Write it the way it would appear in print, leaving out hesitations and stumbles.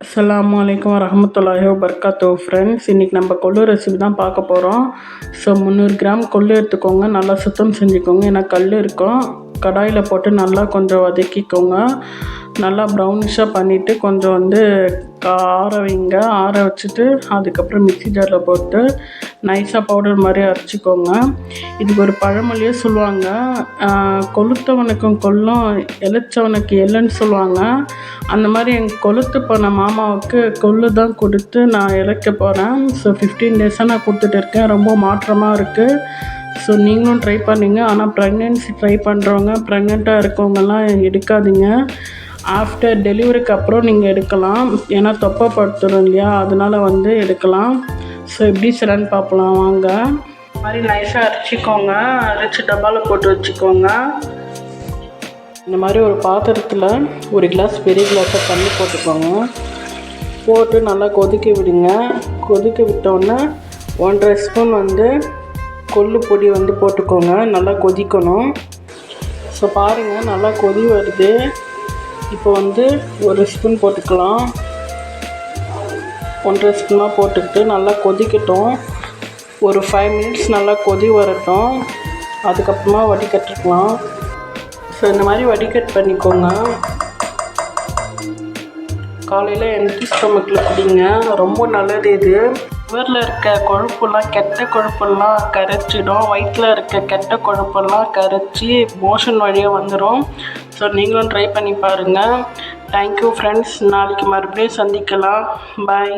அஸ்ஸலாமு அலைக்கும் வரஹ்மத்துல்லாஹி வபரகாத்துஹு ஃப்ரெண்ட்ஸ். இன்றைக்கி நம்ம கொள்ளு ரெசிபி தான் பார்க்க போகிறோம். 300 கிராம் கொள்ளு எடுத்துக்கோங்க. நல்லா சுத்தம் செஞ்சுக்கோங்க. ஏன்னா கல் இருக்கும். கடாயில் போட்டு நல்லா கொஞ்சம் வதக்கிக்கோங்க. நல்லா ப்ரௌனிஷாக பண்ணிவிட்டு கொஞ்சம் ஆற வைங்க. ஆற வச்சுட்டு அதுக்கப்புறம் மிக்ஸி ஜாரில் போட்டு நைஸாக பவுடர் மாதிரி அரைச்சிக்கோங்க. இதுக்கு ஒரு பழமொழியே சொல்லுவாங்க, கொளுத்தவனுக்கும் கொல்லும் இளைச்சவனுக்கு எல்லைன்னு சொல்லுவாங்க. அந்த மாதிரி எங்கள் கொளுத்து போன மாமாவுக்கு கொள்ளு தான் கொடுத்து நான் இழைக்க போகிறேன். 15 டேஸாக நான் கொடுத்துட்டு இருக்கேன். ரொம்ப மாற்றமாக இருக்குது. நீங்களும் ட்ரை பண்ணிங்க. ஆனால் ப்ரெக்னென்சி ட்ரை பண்ணுறவங்க, ப்ரெக்னெண்ட்டாக இருக்கவங்கெல்லாம் எடுக்காதீங்க. ஆஃப்டர் டெலிவரிக்கு அப்புறம் நீங்கள் எடுக்கலாம். ஏன்னா தொப்பைப்படுத்தணும் இல்லையா, அதனால் எடுக்கலாம். எப்படி செய்யலான்னு பார்க்கலாம் வாங்க. இந்த மாதிரி நைஸாக அரைச்சிக்கோங்க. அரைச்சி டப்பாவில் போட்டு வச்சுக்கோங்க. இந்த மாதிரி ஒரு பாத்திரத்தில் ஒரு கிளாஸ் பெரிய கிளாஸாக தண்ணி போட்டுக்கோங்க. போட்டு நல்லா கொதிக்க விடுங்க. கொதிக்க விட்டோன்னே 1.5 ஸ்பூன் கொள்ளு பொடி போட்டுக்கோங்க. நல்லா கொதிக்கணும். பாருங்கள், நல்லா கொதி வருது. இப்போ 1 ஸ்பூன் போட்டுக்கலாம். 1.5 ஸ்பூனாக போட்டுக்கிட்டு நல்லா கொதிக்கட்டும். ஒரு 5 மினிட்ஸ் நல்லா கொதி வரட்டும். அதுக்கப்புறமா வடிகட்டிக்கலாம். இந்த மாதிரி வடிகட் பண்ணிக்கோங்க. காலையில் எம்டி ஸ்டொமக்கில் குடிங்க. ரொம்ப நல்லது இது. லிவரில் இருக்க கொழுப்பெல்லாம், கெட்ட கொழுப்பெல்லாம் கரைச்சிடும். வயிற்றில் இருக்க கெட்ட கொழுப்பெல்லாம் கரைச்சி மோஷன் வழியாக வந்துடும். நீங்களும் ட்ரை பண்ணி பாருங்கள். Thank you friends. நாளைக்கு மறுபடியும் சந்திக்கலாம். பாய்.